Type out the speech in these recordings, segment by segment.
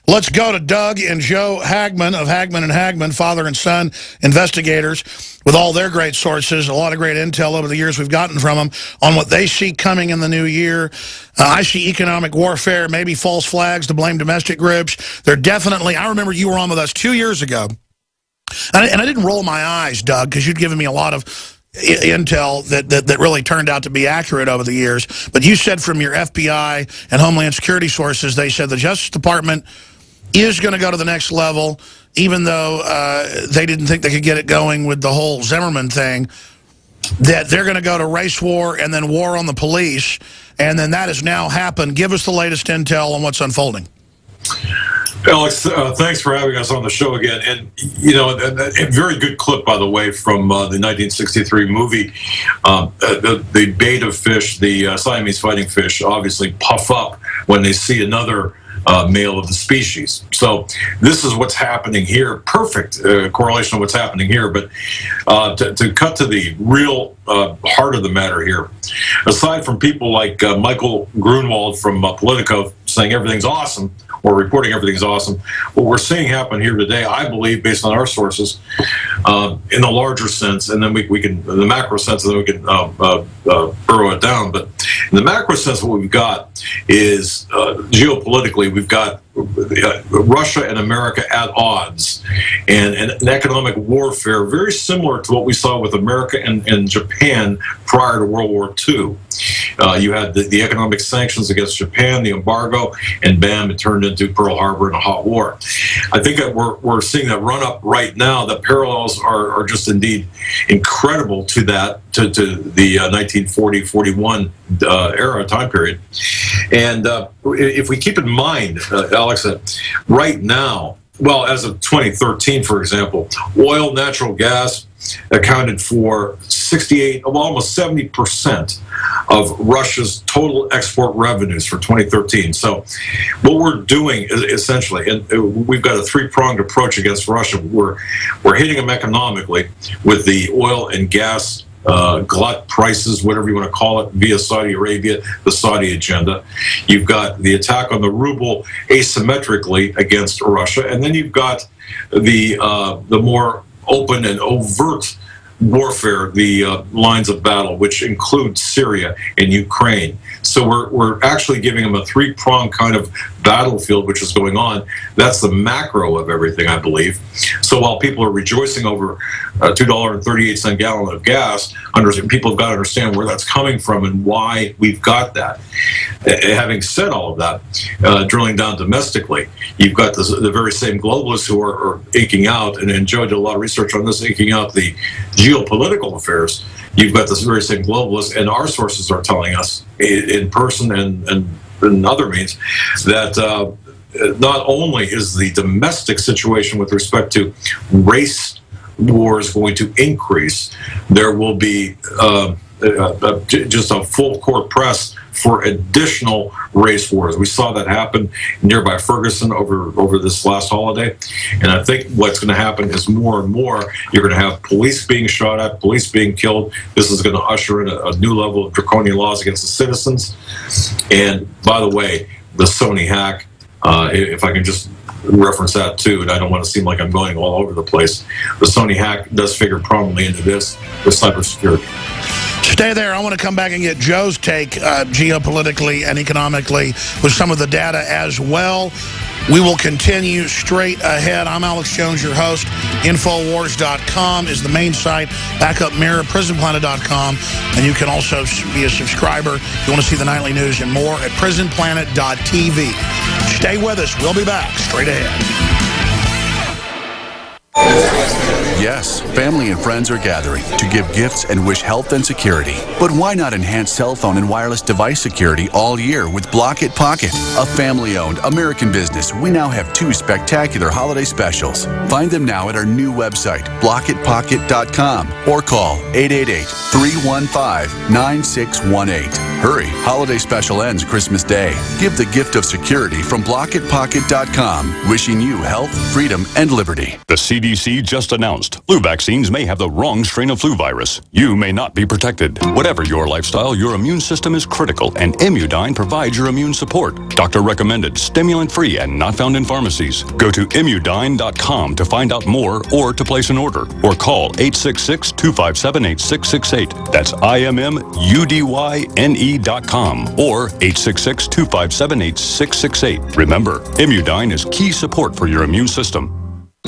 Let's go to Doug and Joe Hagmann of Hagmann and Hagmann, father and son investigators, with all their great sources, a lot of great intel over the years we've gotten from them on what they see coming in the new year. I see economic warfare, maybe false flags to blame domestic groups. They're definitely, I remember you were on with us 2 years ago, and I didn't roll my eyes, Doug, because you'd given me a lot of intel that really turned out to be accurate over the years. But you said from your FBI and Homeland Security sources, they said the Justice Department is going to go to the next level, even though they didn't think they could get it going with the whole Zimmerman thing, that they're going to go to race war and then war on the police, and then that has now happened. Give us the latest intel on what's unfolding. Alex, thanks for having us on the show again. And, you know, a very good clip, by the way, from the 1963 movie. The beta fish, the Siamese fighting fish, obviously puff up when they see another male of the species. So this is what's happening here. Perfect correlation of what's happening here. But to cut to the real heart of the matter here, aside from people like Michael Grunwald from Politico saying everything's awesome, or reporting everything's awesome, what we're seeing happen here today, I believe, based on our sources, in the larger sense, and then we can, in the macro sense, and then we can burrow it down. But in the macro sense, what we've got is, geopolitically, we've got Russia and America at odds, and an economic warfare very similar to what we saw with America and Japan prior to World War II. You had the economic sanctions against Japan, the embargo, and bam, it turned into Pearl Harbor and a hot war. I think that we're seeing that run up right now. The parallels are just indeed incredible to that, to the 1940-41 era, time period. And if we keep in mind, Alex, that right now, well, as of 2013, for example, oil, natural gas accounted for 68, almost 70% of Russia's total export revenues for 2013. So what we're doing is essentially, and we've got a three-pronged approach against Russia. We're hitting them economically with the oil and gas glut prices, whatever you want to call it, via Saudi Arabia, the Saudi agenda. You've got the attack on the ruble asymmetrically against Russia, and then you've got the more open and overt warfare, the lines of battle, which include Syria and Ukraine. So we're actually giving them a three-pronged kind of battlefield, which is going on. That's the macro of everything, I believe. So while people are rejoicing over $2.38 gallon of gas, people have got to understand where that's coming from and why we've got that. Having said all of that, drilling down domestically, you've got the very same globalists who are eking out, and Joe did a lot of research on this, eking out the geopolitical affairs. You've got this very same globalists, and our sources are telling us in person and other means that not only is the domestic situation with respect to race wars going to increase, there will be just a full court press for additional race wars. We saw that happen nearby Ferguson over this last holiday. And I think what's going to happen is more and more, you're going to have police being shot at, police being killed. This is going to usher in a new level of draconian laws against the citizens. And by the way, the Sony hack, if I can just reference that too, and I don't want to seem like I'm going all over the place, the Sony hack does figure prominently into this with cybersecurity. Stay there. I want to come back and get Joe's take geopolitically and economically with some of the data as well. We will continue straight ahead. I'm Alex Jones, your host. Infowars.com is the main site. Backup Mirror, PrisonPlanet.com. And you can also be a subscriber if you want to see the nightly news and more at PrisonPlanet.tv. Stay with us. We'll be back straight ahead. Yes, family and friends are gathering to give gifts and wish health and security. But why not enhance cell phone and wireless device security all year with Block It Pocket? A family-owned American business, we now have 2 spectacular holiday specials. Find them now at our new website, blockitpocket.com, or call 888-315-9618. Hurry, holiday special ends Christmas Day. Give the gift of security from blockitpocket.com, wishing you health, freedom, and liberty. The CD CDC just announced flu vaccines may have the wrong strain of flu virus. You may not be protected. Whatever your lifestyle, your immune system is critical, and Immudyne provides your immune support. Doctor recommended, stimulant-free, and not found in pharmacies. Go to Immudyne.com to find out more or to place an order, or call 866-257-8668. That's IMMUDYNE.com or 866-257-8668. Remember, Immudyne is key support for your immune system.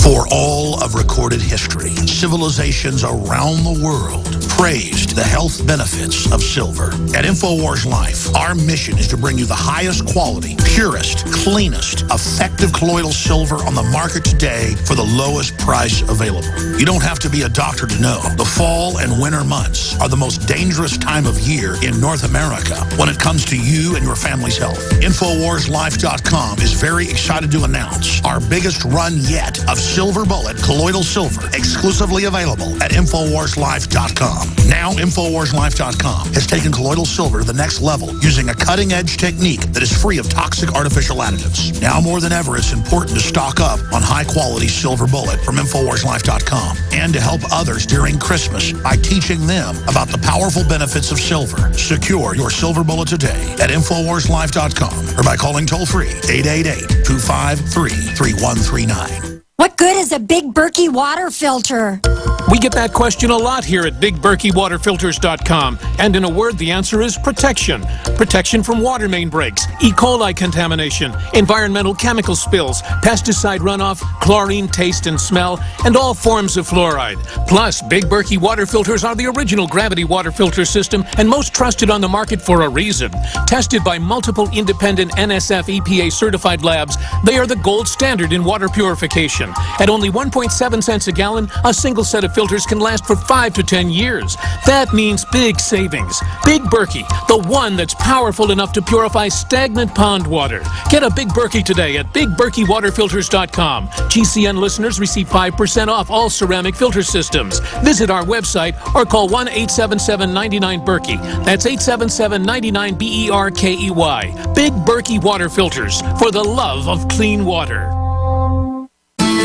For all of recorded history, civilizations around the world praised the health benefits of silver. At InfoWars Life, our mission is to bring you the highest quality, purest, cleanest, effective colloidal silver on the market today for the lowest price available. You don't have to be a doctor to know. The fall and winter months are the most dangerous time of year in North America when it comes to you and your family's health. InfoWarsLife.com is very excited to announce our biggest run yet of Silver Bullet colloidal silver, exclusively available at InfoWarsLife.com. Now, InfoWarsLife.com has taken colloidal silver to the next level using a cutting-edge technique that is free of toxic artificial additives. Now more than ever, it's important to stock up on high-quality Silver Bullet from InfoWarsLife.com and to help others during Christmas by teaching them about the powerful benefits of silver. Secure your Silver Bullet today at InfoWarsLife.com or by calling toll-free 888-253-3139. What good is a Big Berkey water filter? We get that question a lot here at BigBerkeyWaterFilters.com. And in a word, the answer is protection. Protection from water main breaks, E. coli contamination, environmental chemical spills, pesticide runoff, chlorine taste and smell, and all forms of fluoride. Plus, Big Berkey water filters are the original gravity water filter system and most trusted on the market for a reason. Tested by multiple independent NSF EPA certified labs, they are the gold standard in water purification. At only 1.7 cents a gallon, a single set of filters can last for 5 to 10 years. That means big savings. Big Berkey, the one that's powerful enough to purify stagnant pond water. Get a Big Berkey today at BigBerkeyWaterFilters.com. GCN listeners receive 5% off all ceramic filter systems. Visit our website or call 1-877-99-BERKEY. That's 877-99-BERKEY. Big Berkey Water Filters, for the love of clean water.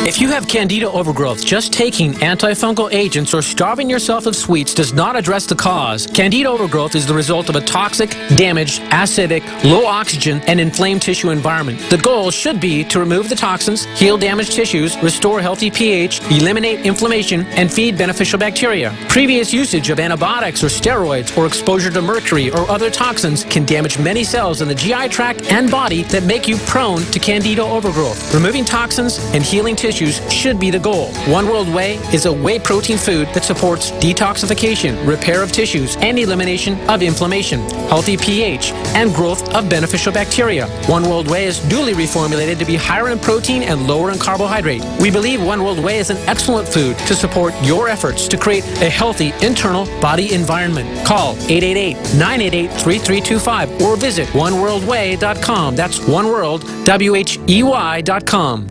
If you have candida overgrowth, just taking antifungal agents or starving yourself of sweets does not address the cause. Candida overgrowth is the result of a toxic, damaged, acidic, low oxygen, and inflamed tissue environment. The goal should be to remove the toxins, heal damaged tissues, restore healthy pH, eliminate inflammation, and feed beneficial bacteria. Previous usage of antibiotics or steroids or exposure to mercury or other toxins can damage many cells in the GI tract and body that make you prone to candida overgrowth. Removing toxins and healing tissues should be the goal. One World Whey is a whey protein food that supports detoxification, repair of tissues, and elimination of inflammation, healthy pH, and growth of beneficial bacteria. One World Whey is duly reformulated to be higher in protein and lower in carbohydrate. We believe One World Whey is an excellent food to support your efforts to create a healthy internal body environment. Call 888-988-3325 or visit oneworldwhey.com. That's oneworld.com.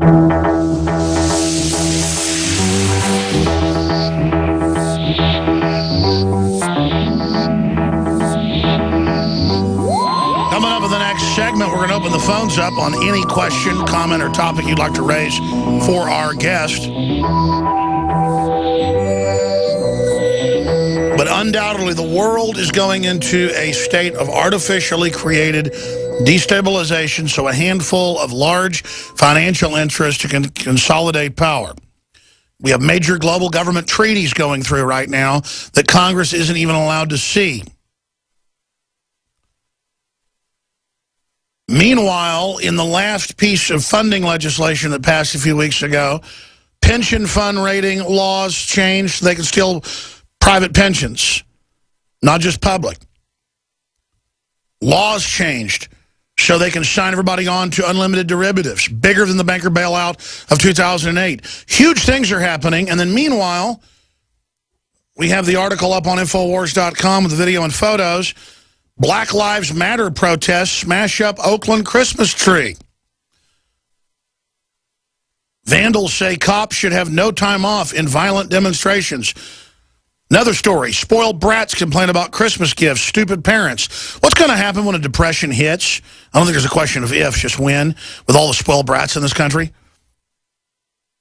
Coming up in the next segment, we're going to open the phones up on any question, comment, or topic you'd like to raise for our guest. But undoubtedly, the world is going into a state of artificially created destabilization, so a handful of large financial interests to consolidate power. We have major global government treaties going through right now that Congress isn't even allowed to see. Meanwhile, in the last piece of funding legislation that passed a few weeks ago, pension fund rating laws changed. They can steal private pensions, not just public. Laws changed so they can sign everybody on to unlimited derivatives, bigger than the banker bailout of 2008. Huge things are happening, and then meanwhile, we have the article up on Infowars.com with the video and photos. Black Lives Matter protests smash up Oakland Christmas tree. Vandals say cops should have no time off in violent demonstrations. Another story, spoiled brats complain about Christmas gifts, stupid parents. What's going to happen when a depression hits? I don't think there's a question of if, just when, with all the spoiled brats in this country.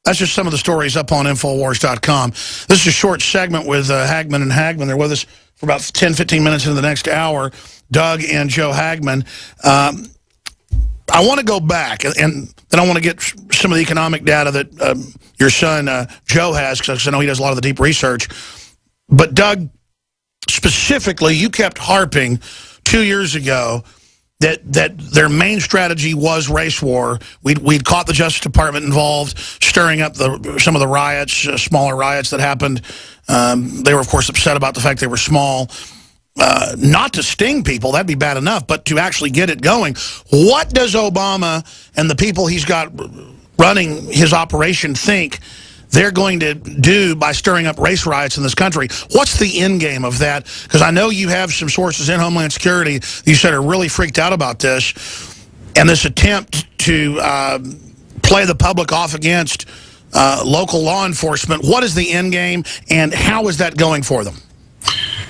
That's just some of the stories up on Infowars.com. This is a short segment with Hagmann and Hagmann. They're with us for about 10, 15 minutes into the next hour, Doug and Joe Hagmann. I want to go back, and then I want to get some of the economic data that your son, Joe, has, because I know he does a lot of the deep research. But, Doug, specifically, you kept harping 2 years ago that their main strategy was race war. We'd caught the Justice Department involved, stirring up some of the riots, smaller riots that happened. They were, of course, upset about the fact they were small. Not to sting people, that'd be bad enough, but to actually get it going. What does Obama and the people he's got running his operation think they're going to do by stirring up race riots in this country? What's the end game of that? Because I know you have some sources in Homeland Security you said are really freaked out about this, and this attempt to play the public off against local law enforcement. What is the end game, and how is that going for them?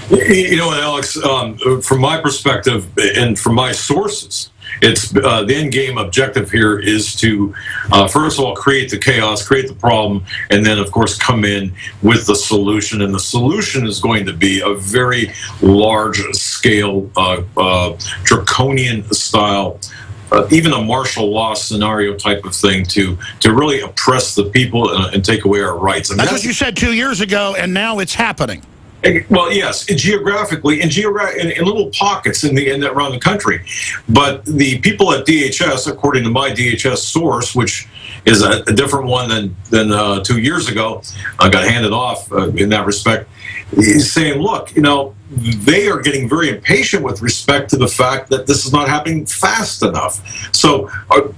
You know what, Alex, from my perspective and from my sources, it's the end game objective here is to, first of all, create the chaos, create the problem, and then, of course, come in with the solution. And the solution is going to be a very large-scale, draconian-style, even a martial law scenario type of thing to really oppress the people and take away our rights. I mean, that's what you said 2 years ago, and now it's happening. Well, yes, geographically, in little pockets around the country. But the people at DHS, according to my DHS source, which is a different one than 2 years ago, got handed off in that respect, is saying, look, you know, they are getting very impatient with respect to the fact that this is not happening fast enough. So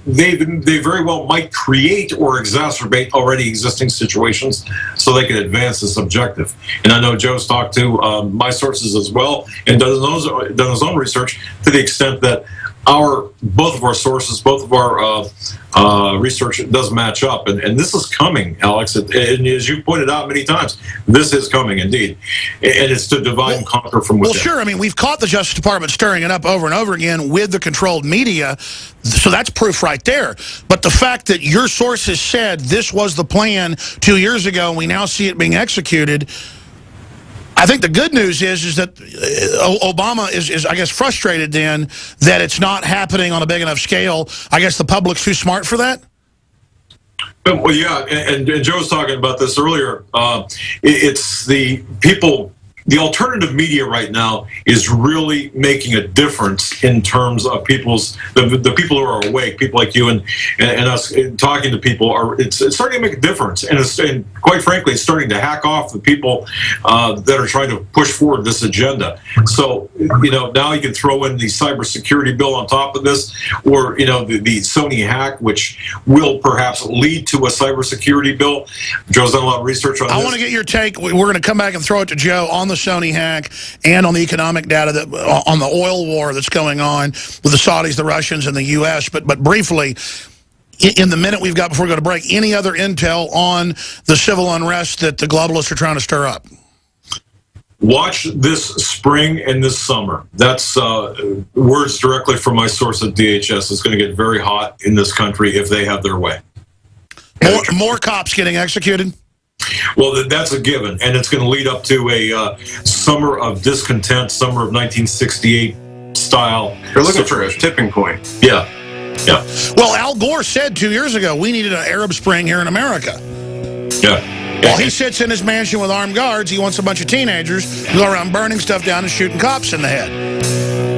they very well might create or exacerbate already existing situations so they can advance this objective. And I know Joe's talked to my sources as well and done his own research to the extent that both of our sources, both of our research does match up, and this is coming, Alex. And as you pointed out many times, this is coming indeed, and it's to divide and conquer from within. Well, sure. I mean, we've caught the Justice Department stirring it up over and over again with the controlled media, so that's proof right there. But the fact that your sources said this was the plan 2 years ago, and we now see it being executed. I think the good news is that Obama is, I guess, frustrated then that it's not happening on a big enough scale. I guess the public's too smart for that? Well, yeah, and Joe was talking about this earlier. It's the people. The alternative media right now is really making a difference in terms of the people who are awake, people like you and us talking to people. It's starting to make a difference, and quite frankly, it's starting to hack off the people that are trying to push forward this agenda. So, you know, now you can throw in the cybersecurity bill on top of this, or, you know, the Sony hack, which will perhaps lead to a cybersecurity bill. Joe's done a lot of research on this. I want to get your take. We're going to come back and throw it to Joe on the Sony hack and on the economic data on the oil war that's going on with the Saudis, the Russians, and the U.S. But briefly, in the minute we've got before we go to break, any other intel on the civil unrest that the globalists are trying to stir up? Watch this spring and this summer. That's words directly from my source at DHS. It's going to get very hot in this country if they have their way. More cops getting executed? Well, that's a given, and it's going to lead up to a summer of discontent, summer of 1968 style. They're looking for a tipping point. Yeah, yeah. Well, Al Gore said 2 years ago we needed an Arab Spring here in America. Yeah. While he sits in his mansion with armed guards, he wants a bunch of teenagers to go around burning stuff down and shooting cops in the head.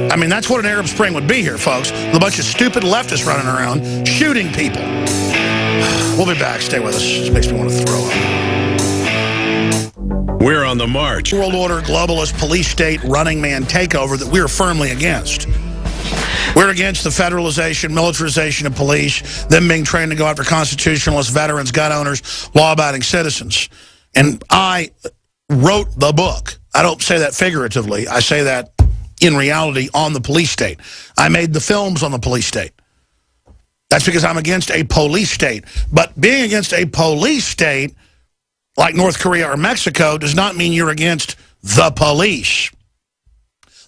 I mean, that's what an Arab Spring would be here, folks. With a bunch of stupid leftists running around shooting people. We'll be back. Stay with us. This makes me want to throw up. We're on the march. World order, globalist, police state, running man takeover that we're firmly against. We're against the federalization, militarization of police, them being trained to go after constitutionalists, veterans, gun owners, law-abiding citizens. And I wrote the book. I don't say that figuratively. I say that in reality on the police state. I made the films on the police state. That's because I'm against a police state. But being against a police state like North Korea or Mexico, does not mean you're against the police.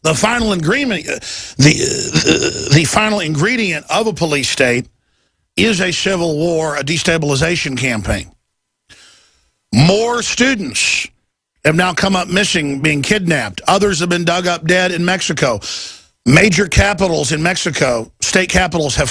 The final ingredient, the final ingredient of a police state is a civil war, a destabilization campaign. More students have now come up missing, being kidnapped. Others have been dug up dead in Mexico. Major capitals in Mexico, state capitals, have